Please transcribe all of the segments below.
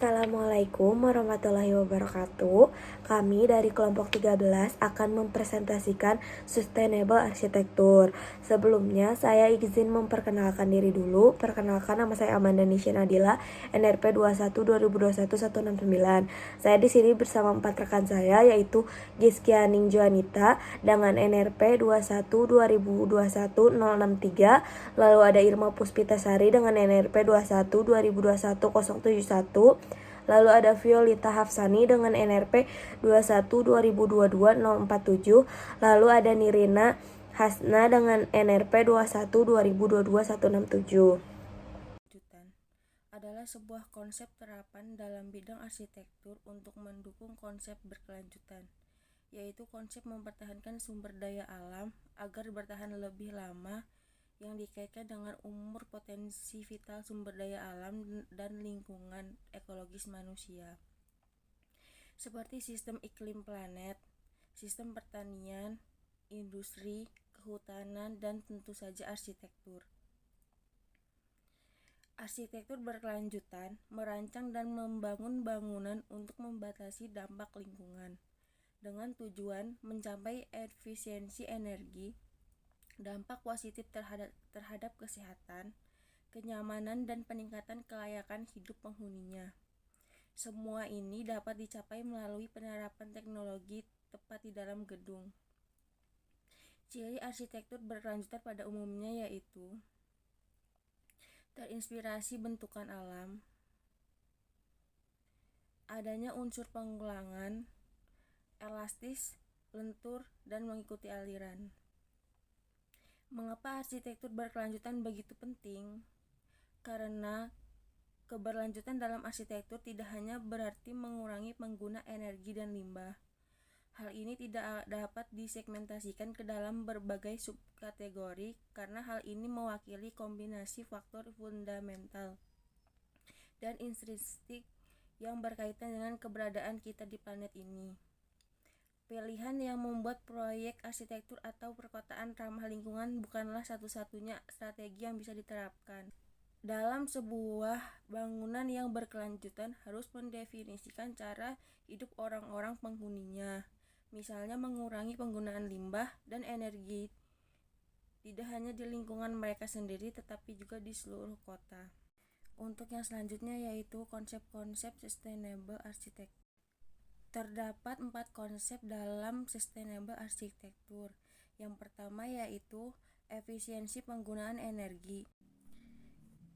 Assalamualaikum warahmatullahi wabarakatuh. Kami dari kelompok 13 akan mempresentasikan Sustainable Architecture. Sebelumnya, saya izin memperkenalkan diri dulu. Perkenalkan, nama saya Amanda Nisha Nadila, NRP 21 2021 169. Saya di sini bersama 4 rekan saya, yaitu Giskianing Joanita dengan NRP 21 2021 063. Lalu ada Irma Puspitasari dengan NRP 21 2021 071. Lalu ada Violita Hafsani dengan NRP 21 2022 047. Lalu ada Nirina Hasna dengan NRP 21 2022 167. Adalah sebuah konsep terapan dalam bidang arsitektur untuk mendukung konsep berkelanjutan, yaitu konsep mempertahankan sumber daya alam agar bertahan lebih lama, yang dikaitkan dengan umur potensi vital sumber daya alam dan lingkungan ekologis manusia, seperti sistem iklim planet, sistem pertanian, industri, kehutanan, dan tentu saja arsitektur. Arsitektur berkelanjutan merancang dan membangun bangunan untuk membatasi dampak lingkungan dengan tujuan mencapai efisiensi energi, dampak positif terhadap kesehatan, kenyamanan, dan peningkatan kelayakan hidup penghuninya. Semua ini dapat dicapai melalui penerapan teknologi tepat di dalam gedung. Ciri arsitektur berkelanjutan pada umumnya yaitu terinspirasi bentukan alam, adanya unsur pengulangan, elastis, lentur, dan mengikuti aliran. Mengapa arsitektur berkelanjutan begitu penting? Karena keberlanjutan dalam arsitektur tidak hanya berarti mengurangi pengguna energi dan limbah. Hal ini tidak dapat disegmentasikan ke dalam berbagai subkategori karena hal ini mewakili kombinasi faktor fundamental dan intrinsik yang berkaitan dengan keberadaan kita di planet ini. Pilihan yang membuat proyek arsitektur atau perkotaan ramah lingkungan bukanlah satu-satunya strategi yang bisa diterapkan. Dalam sebuah bangunan yang berkelanjutan harus mendefinisikan cara hidup orang-orang penghuninya, misalnya mengurangi penggunaan limbah dan energi, tidak hanya di lingkungan mereka sendiri tetapi juga di seluruh kota. Untuk yang selanjutnya yaitu konsep-konsep sustainable architecture. Terdapat 4 konsep dalam sustainable architecture. Yang pertama yaitu efisiensi penggunaan energi.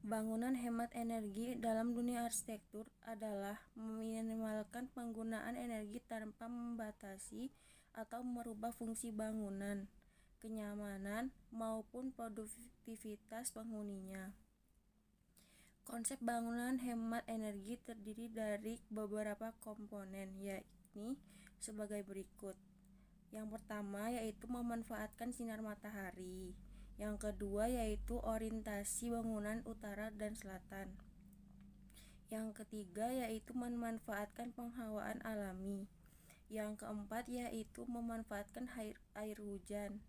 Bangunan hemat energi dalam dunia arsitektur adalah meminimalkan penggunaan energi tanpa membatasi atau merubah fungsi bangunan, kenyamanan, maupun produktivitas penghuninya. Konsep bangunan hemat energi terdiri dari beberapa komponen, yakni sebagai berikut. Yang pertama yaitu memanfaatkan sinar matahari. Yang kedua yaitu orientasi bangunan utara dan selatan. Yang ketiga yaitu memanfaatkan penghawaan alami. Yang keempat yaitu memanfaatkan air hujan.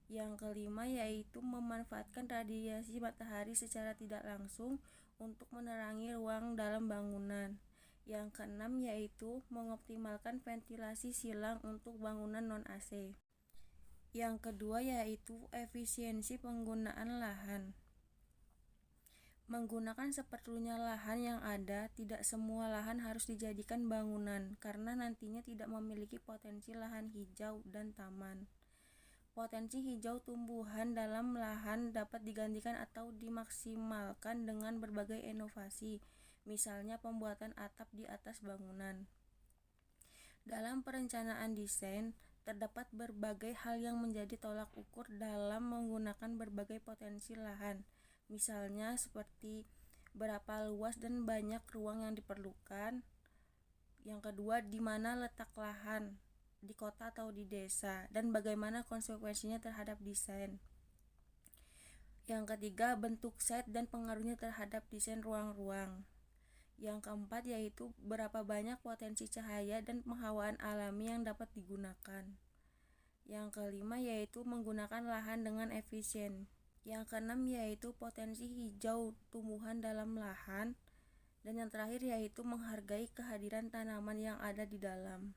Yang kelima yaitu memanfaatkan radiasi matahari secara tidak langsung untuk menerangi ruang dalam bangunan. Yang keenam yaitu mengoptimalkan ventilasi silang untuk bangunan non-AC. Yang kedua yaitu efisiensi penggunaan lahan. Menggunakan seperlunya lahan yang ada, tidak semua lahan harus dijadikan bangunan karena nantinya tidak memiliki potensi lahan hijau dan taman. Potensi hijau tumbuhan dalam lahan dapat digantikan atau dimaksimalkan dengan berbagai inovasi, misalnya pembuatan atap di atas bangunan. Dalam perencanaan desain, terdapat berbagai hal yang menjadi tolak ukur dalam menggunakan berbagai potensi lahan, misalnya seperti berapa luas dan banyak ruang yang diperlukan. Yang kedua, di mana letak lahan, di kota atau di desa, dan bagaimana konsekuensinya terhadap desain. Yang ketiga, bentuk site dan pengaruhnya terhadap desain ruang-ruang. Yang keempat yaitu berapa banyak potensi cahaya dan penghawaan alami yang dapat digunakan. Yang kelima yaitu menggunakan lahan dengan efisien. Yang keenam yaitu potensi hijau tumbuhan dalam lahan. Dan yang terakhir yaitu menghargai kehadiran tanaman yang ada di dalam.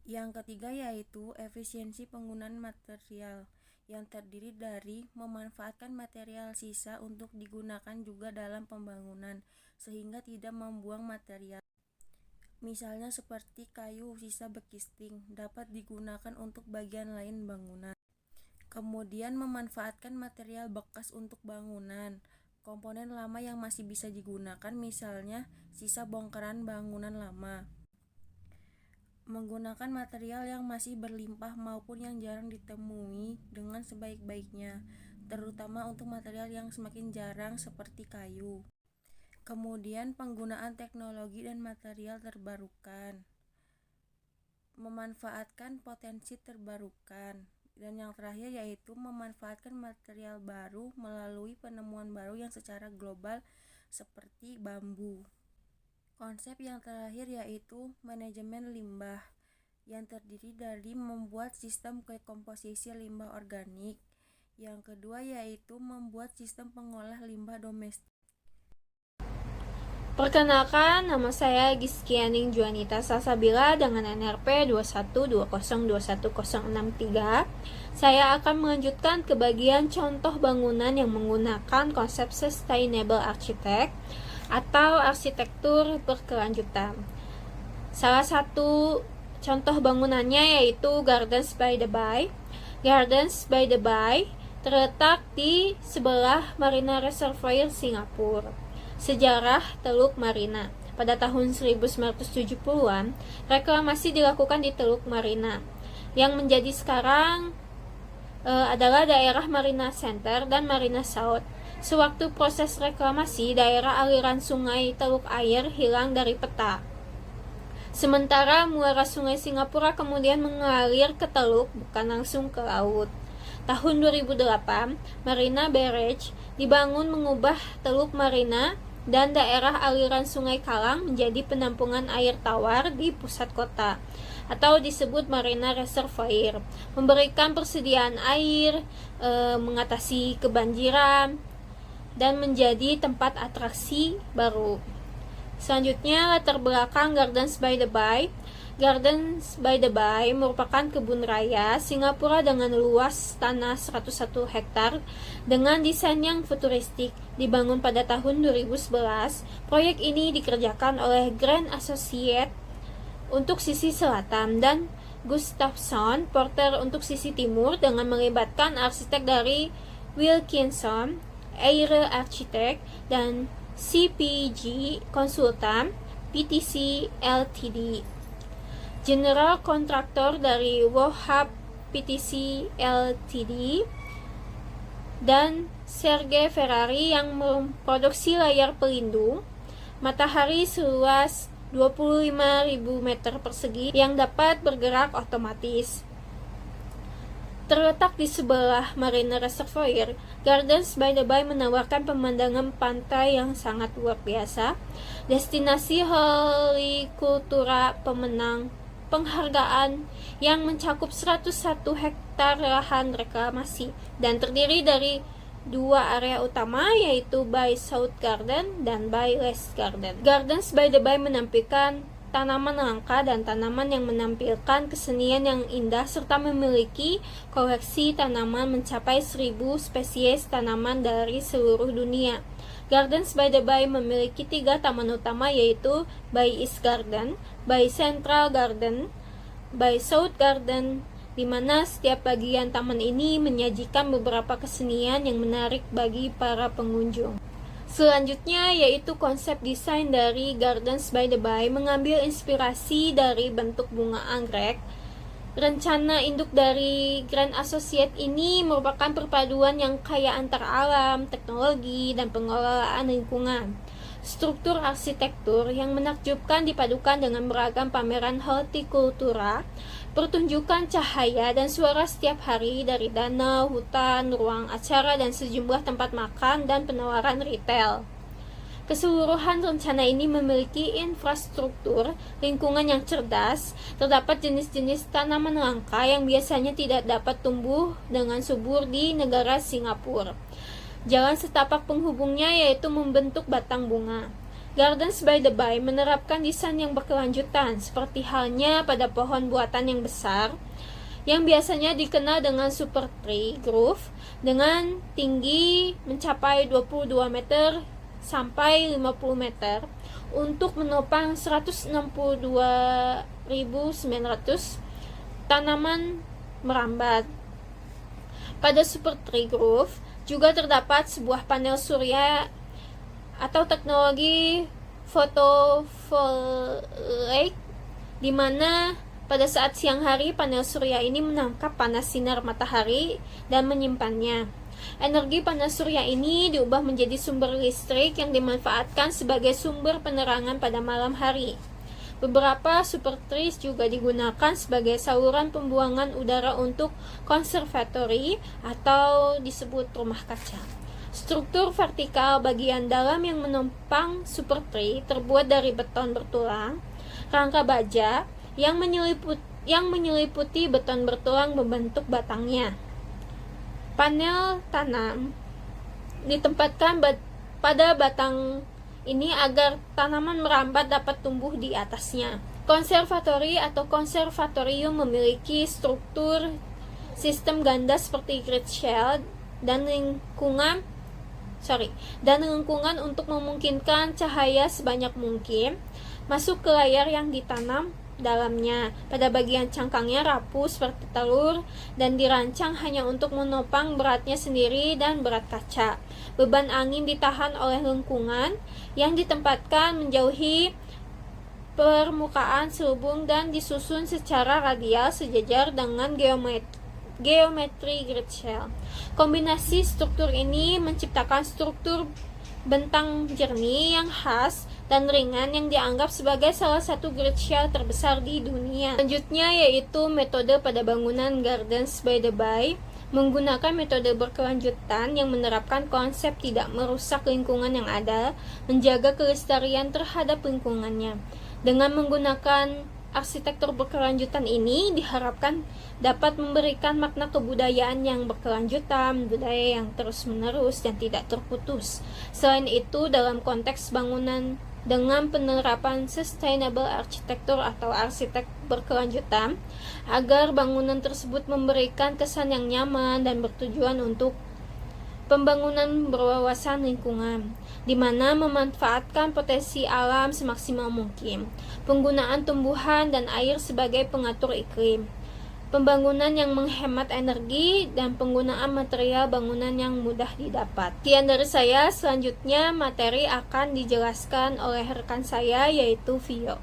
Yang ketiga yaitu efisiensi penggunaan material, yang terdiri dari memanfaatkan material sisa untuk digunakan juga dalam pembangunan, sehingga tidak membuang material. Misalnya seperti kayu sisa bekisting dapat digunakan untuk bagian lain bangunan. Kemudian memanfaatkan material bekas untuk bangunan, komponen lama yang masih bisa digunakan, misalnya sisa bongkaran bangunan lama. Menggunakan material yang masih berlimpah maupun yang jarang ditemui dengan sebaik-baiknya, terutama untuk material yang semakin jarang seperti kayu. Kemudian penggunaan teknologi dan material terbarukan, memanfaatkan potensi terbarukan, dan yang terakhir yaitu memanfaatkan material baru melalui penemuan baru yang secara global seperti bambu. Konsep yang terakhir yaitu manajemen limbah, yang terdiri dari membuat sistem komposisi limbah organik. Yang kedua yaitu membuat sistem pengolah limbah domestik. Perkenalkan, nama saya Giskianing Juanita Salsabila dengan NRP 212021063. Saya akan melanjutkan ke bagian contoh bangunan yang menggunakan konsep Sustainable Architect atau arsitektur berkelanjutan. Salah satu contoh bangunannya yaitu Gardens by the Bay. Gardens by the Bay terletak di sebelah Marina Reservoir Singapura. Sejarah Teluk Marina. Pada tahun 1970-an, reklamasi dilakukan di Teluk Marina, yang menjadi sekarang adalah daerah Marina Center dan Marina South. Sewaktu proses reklamasi, daerah aliran sungai Teluk Air hilang dari peta. Sementara muara sungai Singapura kemudian mengalir ke teluk, bukan langsung ke laut. Tahun 2008, Marina Barrage dibangun mengubah Teluk Marina dan daerah aliran sungai Kalang menjadi penampungan air tawar di pusat kota, atau disebut Marina Reservoir, memberikan persediaan air, mengatasi kebanjiran, dan menjadi tempat atraksi baru. Selanjutnya, latar belakang Gardens by the Bay. Gardens by the Bay merupakan kebun raya Singapura dengan luas tanah 101 hektar dengan desain yang futuristik. Dibangun pada tahun 2011, proyek ini dikerjakan oleh Grand Associate untuk sisi selatan dan Gustafson Porter untuk sisi timur dengan melibatkan arsitek dari Wilkinson, Eyre Architect, dan CPG Konsultan PTC Ltd. General kontraktor dari Wohab PTC Ltd. dan Sergei Ferrari yang memproduksi layar pelindung matahari seluas 25.000 meter persegi yang dapat bergerak otomatis. Terletak di sebelah Marina Reservoir, Gardens by the Bay menawarkan pemandangan pantai yang sangat luar biasa. Destinasi hortikultura pemenang penghargaan yang mencakup 101 hektar lahan reklamasi dan terdiri dari dua area utama yaitu Bay South Garden dan Bay West Garden. Gardens by the Bay menampilkan tanaman langka dan tanaman yang menampilkan kesenian yang indah serta memiliki koleksi tanaman mencapai 1.000 spesies tanaman dari seluruh dunia. Gardens by the Bay memiliki 3 taman utama yaitu Bay East Garden, Bay Central Garden, Bay South Garden, di mana setiap bagian taman ini menyajikan beberapa kesenian yang menarik bagi para pengunjung. Selanjutnya yaitu konsep desain dari Gardens by the Bay mengambil inspirasi dari bentuk bunga anggrek. Rencana induk dari Grand Associate ini merupakan perpaduan yang kaya antara alam, teknologi, dan pengelolaan lingkungan. Struktur arsitektur yang menakjubkan dipadukan dengan beragam pameran hortikultura, pertunjukan cahaya dan suara setiap hari dari danau, hutan, ruang acara, dan sejumlah tempat makan dan penawaran retail. Keseluruhan rencana ini memiliki infrastruktur lingkungan yang cerdas. Terdapat jenis-jenis tanaman langka yang biasanya tidak dapat tumbuh dengan subur di negara Singapura. Jalan setapak penghubungnya yaitu membentuk batang bunga. Gardens by the Bay menerapkan desain yang berkelanjutan, seperti halnya pada pohon buatan yang besar, yang biasanya dikenal dengan super tree grove, dengan tinggi mencapai 22 meter sampai 50 meter, untuk menopang 162.900 tanaman merambat. Pada super tree grove juga terdapat sebuah panel surya atau teknologi photovoltaik, di mana pada saat siang hari panel surya ini menangkap panas sinar matahari dan menyimpannya. Energi panas surya ini diubah menjadi sumber listrik yang dimanfaatkan sebagai sumber penerangan pada malam hari. Beberapa super trees juga digunakan sebagai saluran pembuangan udara untuk konservatori atau disebut rumah kaca. Struktur vertikal bagian dalam yang menopang super tree terbuat dari beton bertulang, rangka baja yang menyeliputi beton bertulang membentuk batangnya. Panel tanam ditempatkan pada batang ini agar tanaman merambat dapat tumbuh di atasnya. Konservatori atau konservatorium memiliki struktur sistem ganda seperti grid shell dan lingkungan untuk memungkinkan cahaya sebanyak mungkin masuk ke layar yang ditanam dalamnya. Pada bagian cangkangnya rapuh seperti telur dan dirancang hanya untuk menopang beratnya sendiri dan berat kaca. Beban angin ditahan oleh lengkungan yang ditempatkan menjauhi permukaan selubung dan disusun secara radial sejajar dengan geometri grid shell. Kombinasi struktur ini menciptakan struktur bentang jernih yang khas dan ringan yang dianggap sebagai salah satu grid shell terbesar di dunia. Selanjutnya yaitu metode pada bangunan Gardens by the Bay, menggunakan metode berkelanjutan yang menerapkan konsep tidak merusak lingkungan yang ada, menjaga kelestarian terhadap lingkungannya. Dengan menggunakan arsitektur berkelanjutan ini diharapkan dapat memberikan makna kebudayaan yang berkelanjutan, budaya yang terus-menerus dan tidak terputus. Selain itu, dalam konteks bangunan dengan penerapan sustainable architecture atau arsitek berkelanjutan, agar bangunan tersebut memberikan kesan yang nyaman dan bertujuan untuk pembangunan berwawasan lingkungan, di mana memanfaatkan potensi alam semaksimal mungkin, penggunaan tumbuhan dan air sebagai pengatur iklim, pembangunan yang menghemat energi, dan penggunaan material bangunan yang mudah didapat. Sekian dari saya, selanjutnya materi akan dijelaskan oleh rekan saya yaitu Vio.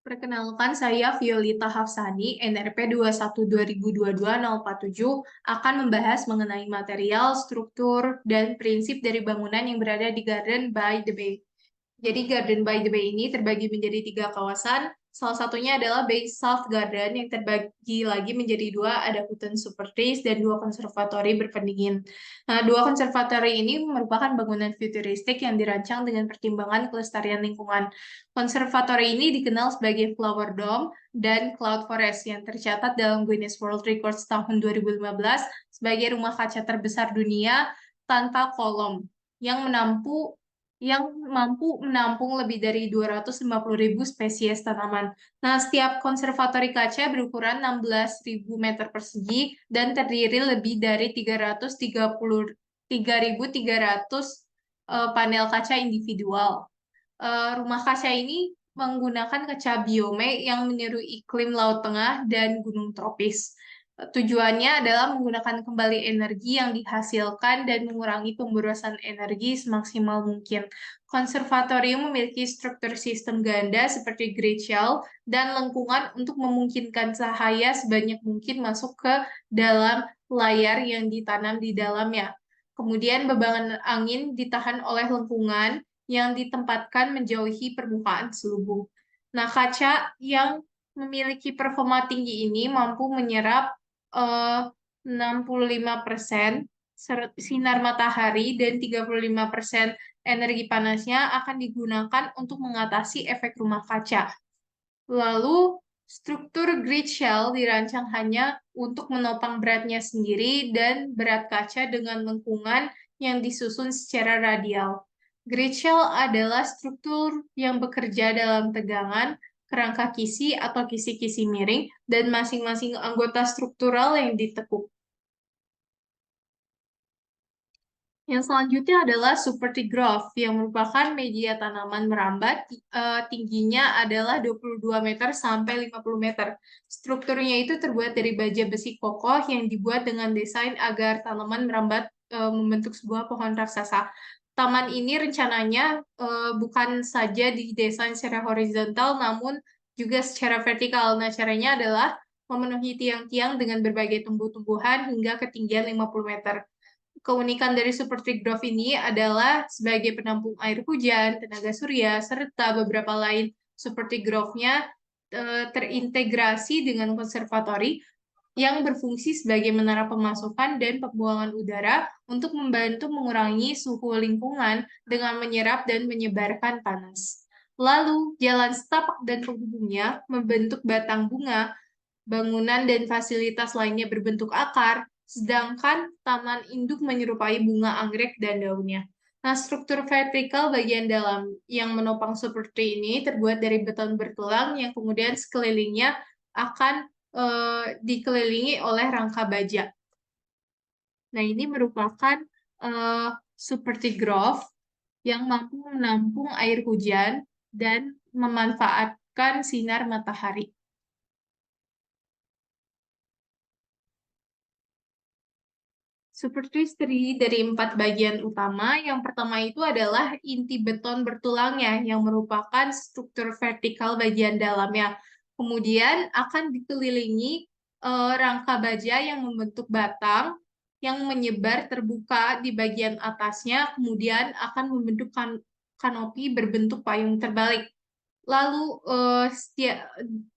Perkenalkan, saya Violita Hafsani, NRP 21-2022-047, akan membahas mengenai material, struktur, dan prinsip dari bangunan yang berada di Garden by the Bay. Jadi Garden by the Bay ini terbagi menjadi 3 kawasan. Salah satunya adalah Bay South Garden yang terbagi lagi menjadi 2, ada hutan super trees dan 2 konservatori berpendingin. Nah, 2 konservatori ini merupakan bangunan futuristik yang dirancang dengan pertimbangan kelestarian lingkungan. Konservatori ini dikenal sebagai Flower Dome dan Cloud Forest yang tercatat dalam Guinness World Records tahun 2015 sebagai rumah kaca terbesar dunia tanpa kolom yang mampu menampung lebih dari 250.000 spesies tanaman. Nah, setiap konservatori kaca berukuran 16.000 meter persegi dan terdiri lebih dari 333.300 panel kaca individual. Rumah kaca ini menggunakan kaca biome yang meniru iklim Laut Tengah dan gunung tropis. Tujuannya adalah menggunakan kembali energi yang dihasilkan dan mengurangi pemborosan energi semaksimal mungkin. Konservatorium memiliki struktur sistem ganda seperti grid shell dan lengkungan untuk memungkinkan cahaya sebanyak mungkin masuk ke dalam layar yang ditanam di dalamnya. Kemudian bebangan angin ditahan oleh lengkungan yang ditempatkan menjauhi permukaan selubung. Nah, kaca yang memiliki performa tinggi ini mampu menyerap 65% sinar matahari dan 35% energi panasnya akan digunakan untuk mengatasi efek rumah kaca. Lalu, struktur grid shell dirancang hanya untuk menopang beratnya sendiri dan berat kaca dengan lengkungan yang disusun secara radial. Great shell adalah struktur yang bekerja dalam tegangan, kerangka kisi atau kisi-kisi miring, dan masing-masing anggota struktural yang ditekuk. Yang selanjutnya adalah supertigraph, yang merupakan media tanaman merambat, tingginya adalah 22 meter sampai 50 meter. Strukturnya itu terbuat dari baja besi kokoh yang dibuat dengan desain agar tanaman merambat membentuk sebuah pohon raksasa. Taman ini rencananya bukan saja didesain secara horizontal, namun juga secara vertikal. Nah, caranya adalah memenuhi tiang-tiang dengan berbagai tumbuh-tumbuhan hingga ketinggian 50 meter. Keunikan dari supertigraph ini adalah sebagai penampung air hujan, tenaga surya, serta beberapa lain. Supertigraph-nya terintegrasi dengan konservatori yang berfungsi sebagai menara pemasukan dan pembuangan udara untuk membantu mengurangi suhu lingkungan dengan menyerap dan menyebarkan panas. Lalu, jalan setapak dan penghubungnya membentuk batang bunga, bangunan dan fasilitas lainnya berbentuk akar, sedangkan taman induk menyerupai bunga anggrek dan daunnya. Nah, struktur vertikal bagian dalam yang menopang seperti ini terbuat dari beton bertulang yang kemudian sekelilingnya akan dikelilingi oleh rangka baja. Nah, ini merupakan supertigraph yang mampu menampung air hujan dan memanfaatkan sinar matahari. Supertrees terdiri dari 4 bagian utama. Yang pertama itu adalah inti beton bertulangnya, yang merupakan struktur vertikal bagian dalamnya. Kemudian akan dikelilingi rangka baja yang membentuk batang, yang menyebar terbuka di bagian atasnya, kemudian akan membentuk kanopi berbentuk payung terbalik. Lalu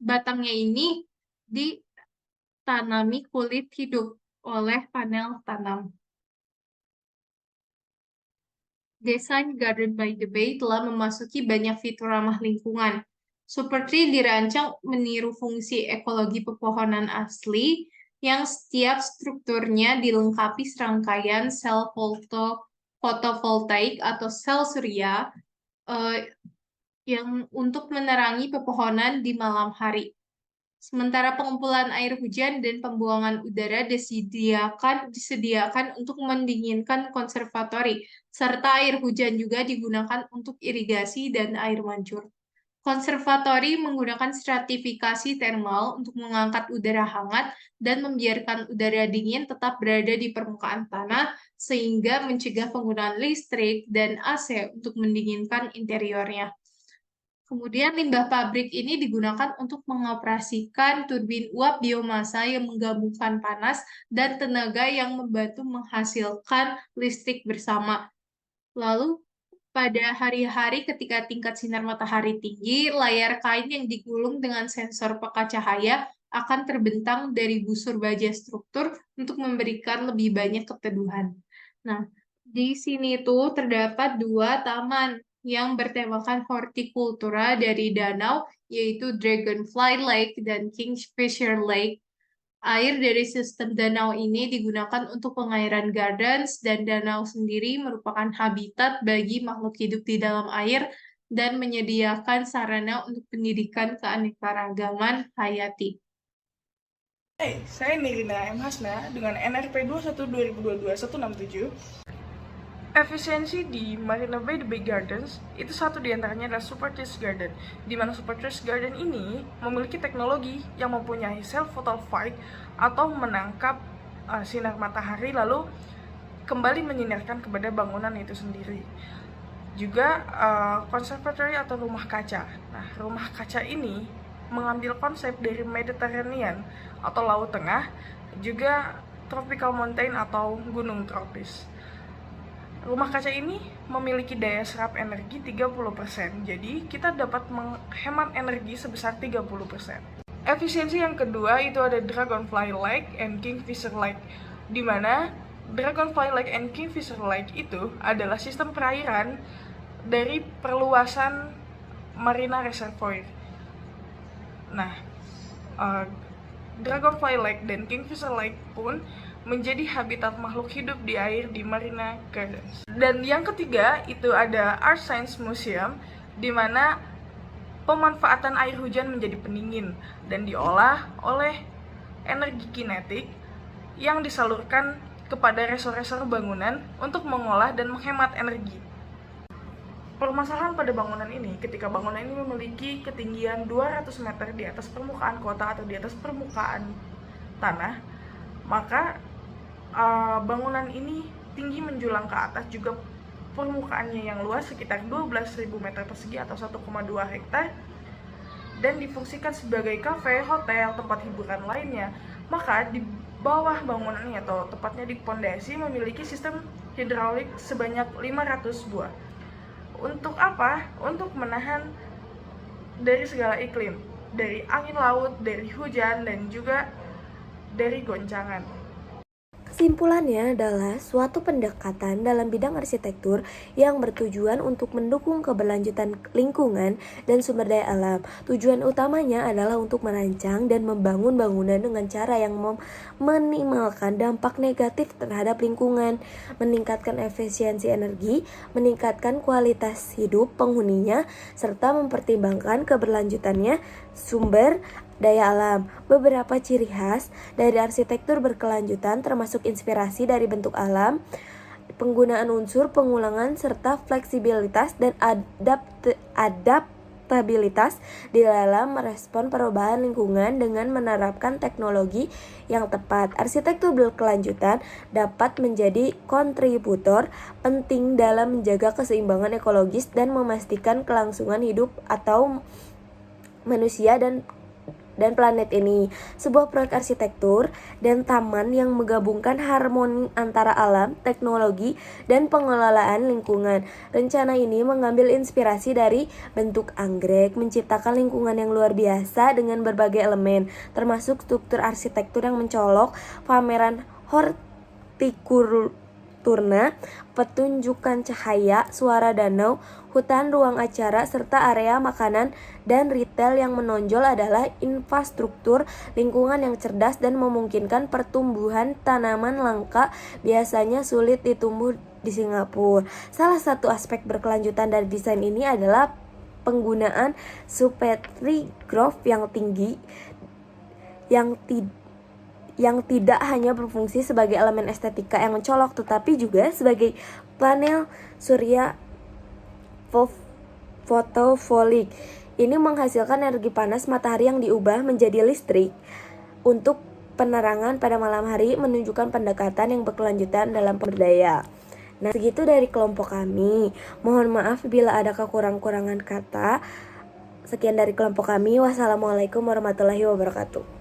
batangnya ini ditanami kulit hidup oleh panel tanam. Desain Garden by the Bay telah memasuki banyak fitur ramah lingkungan. Supertree dirancang meniru fungsi ekologi pepohonan asli yang setiap strukturnya dilengkapi serangkaian sel fotovoltaik atau sel surya yang untuk menerangi pepohonan di malam hari. Sementara pengumpulan air hujan dan pembuangan udara disediakan untuk mendinginkan konservatori, serta air hujan juga digunakan untuk irigasi dan air mancur. Konservatori menggunakan stratifikasi termal untuk mengangkat udara hangat dan membiarkan udara dingin tetap berada di permukaan tanah, sehingga mencegah penggunaan listrik dan AC untuk mendinginkan interiornya. Kemudian limbah pabrik ini digunakan untuk mengoperasikan turbin uap biomasa yang menggabungkan panas dan tenaga yang membantu menghasilkan listrik bersama. Lalu, pada hari-hari ketika tingkat sinar matahari tinggi, layar kain yang digulung dengan sensor peka cahaya akan terbentang dari busur baja struktur untuk memberikan lebih banyak keteduhan. Nah, di sini tuh terdapat 2 taman yang bertemakan hortikultura dari danau, yaitu Dragonfly Lake dan Kingfisher Lake. Air dari sistem danau ini digunakan untuk pengairan gardens, dan danau sendiri merupakan habitat bagi makhluk hidup di dalam air dan menyediakan sarana untuk pendidikan keanekaragaman hayati. Hai, saya Nirina M. Hasna dengan NRP 21-2022-167. Efisiensi di Marina Bay The Bay Gardens itu satu diantaranya adalah Supertrees Garden, di mana Supertrees Garden ini memiliki teknologi yang mempunyai sel photovoltaik atau menangkap sinar matahari lalu kembali menyinarkan kepada bangunan itu sendiri. Juga konservatori atau rumah kaca. Nah, rumah kaca ini mengambil konsep dari Mediterranean atau Laut Tengah, juga tropical mountain atau gunung tropis. Rumah kaca ini memiliki daya serap energi 30%, jadi kita dapat menghemat energi sebesar 30%. Efisiensi yang kedua itu ada Dragonfly Lake and Kingfisher Lake, di mana Dragonfly Lake and Kingfisher Lake itu adalah sistem perairan dari perluasan Marina Reservoir. Nah, Dragonfly Lake dan Kingfisher Lake pun menjadi habitat makhluk hidup di air di Marina Gardens. Dan yang ketiga itu ada Art Science Museum, di mana pemanfaatan air hujan menjadi pendingin dan diolah oleh energi kinetik yang disalurkan kepada resor-resor bangunan untuk mengolah dan menghemat energi. Permasalahan pada bangunan ini, ketika bangunan ini memiliki ketinggian 200 meter di atas permukaan kota atau di atas permukaan tanah, maka bangunan ini tinggi menjulang ke atas, juga permukaannya yang luas sekitar 12.000 meter persegi atau 1,2 hektar, dan difungsikan sebagai kafe, hotel, tempat hiburan lainnya. Maka di bawah bangunan ini atau tepatnya di pondasi memiliki sistem hidraulik sebanyak 500 buah. Untuk apa? Untuk menahan dari segala iklim, dari angin laut, dari hujan, dan juga dari goncangan. Kesimpulannya adalah suatu pendekatan dalam bidang arsitektur yang bertujuan untuk mendukung keberlanjutan lingkungan dan sumber daya alam. Tujuan utamanya adalah untuk merancang dan membangun bangunan dengan cara yang meminimalkan dampak negatif terhadap lingkungan, meningkatkan efisiensi energi, meningkatkan kualitas hidup penghuninya, serta mempertimbangkan keberlanjutannya sumber daya alam. Beberapa ciri khas dari arsitektur berkelanjutan termasuk inspirasi dari bentuk alam, penggunaan unsur pengulangan, serta fleksibilitas dan adaptabilitas di dalam merespon perubahan lingkungan dengan menerapkan teknologi yang tepat. Arsitektur berkelanjutan dapat menjadi kontributor penting dalam menjaga keseimbangan ekologis dan memastikan kelangsungan hidup atau manusia dan planet ini. Sebuah proyek arsitektur dan taman yang menggabungkan harmoni antara alam, teknologi, dan pengelolaan lingkungan. Rencana ini mengambil inspirasi dari bentuk anggrek, menciptakan lingkungan yang luar biasa dengan berbagai elemen, termasuk struktur arsitektur yang mencolok, pameran hortikultura, petunjukan cahaya, suara danau, hutan, ruang acara, serta area makanan dan retail. Yang menonjol adalah infrastruktur lingkungan yang cerdas dan memungkinkan pertumbuhan tanaman langka biasanya sulit ditumbuh di Singapura. Salah satu aspek berkelanjutan dari desain ini adalah penggunaan supporting groove yang tinggi yang tidak hanya berfungsi sebagai elemen estetika yang mencolok, tetapi juga sebagai panel surya fotovolik. Ini menghasilkan energi panas matahari yang diubah menjadi listrik untuk penerangan pada malam hari, menunjukkan pendekatan yang berkelanjutan dalam pemberdaya. Nah, segitu dari kelompok kami. Mohon maaf bila ada kekurangan kata. Sekian dari kelompok kami. Wassalamualaikum warahmatullahi wabarakatuh.